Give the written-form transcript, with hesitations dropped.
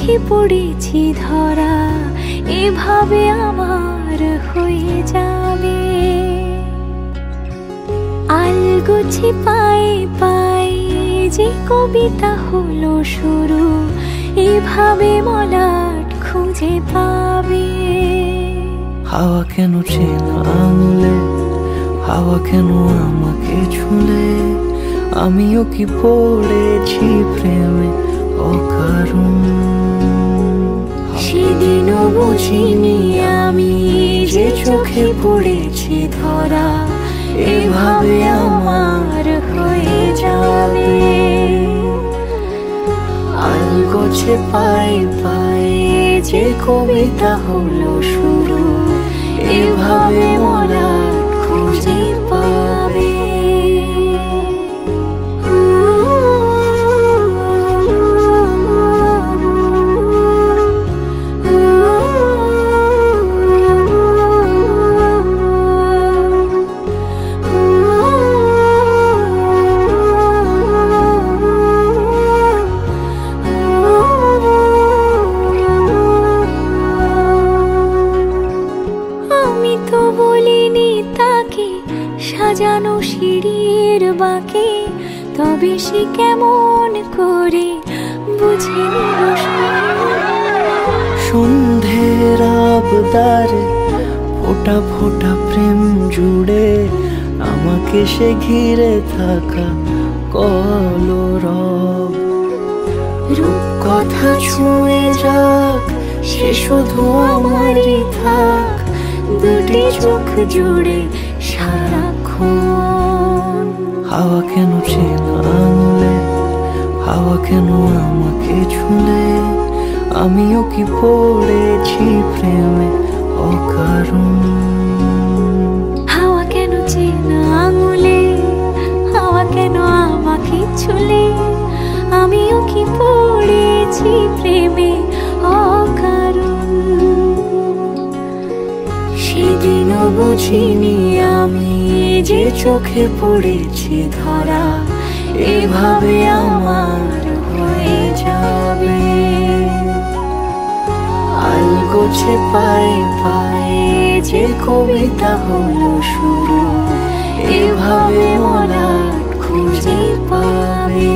চোখে পড়েছি ধরা, এভাবে আমার হয়ে যাবে। আলগোছে পায়ে পায়ে যে কবিতা হলো শুরু, এভাবে মলাট খুঁজে পাবে। হাওয়া কেন চেনা আঙুলে, হাওয়া কেন আমাকে ছুলে, আমিও কি পড়েছি প্রেমে অকারণ। সেদিনও বুঝিনি আমি যে চোখে পড়েছি ধরা, এভাবে আমার হয়ে যাবে। আলগোছে পায়ে পায়ে যে কবিতা হলো শুরু, এভাবে মলাট খুঁজে পাবে। সাজানো সিঁড়ির বাঁকে, তবে সে কেমন করে বুঝে নিল সন্ধ্যের আবদারে ফোটা ফোটা প্রেম জুড়ে, আমাকে সে ঘিরে থাকা কলরব। রূপকথা ছুঁয়ে যাক, সে শুধু আমারই থাক, দুটি চোখ জুড়ে সারাক্ষণ। হাওয়া কেন চেনা আঙুলে, হাওয়া কেন আমাকে ছুলে, আমিও কি পড়েছি প্রেমে অকারণ। হাওয়া কেন চেনা আঙুলে, হাওয়া কেন আমাকে ছুলে, আমিও কি পড়েছি প্রেমে অকারণ। সেদিনও বুঝিনি আমি যে চোখে পড়েছি ধরা, এভাবে আমার হয়ে যাবে। আলগোছে পায়ে পায়ে যে কবিতা হলো শুরু, এভাবে মলাট খুঁজে পাবে।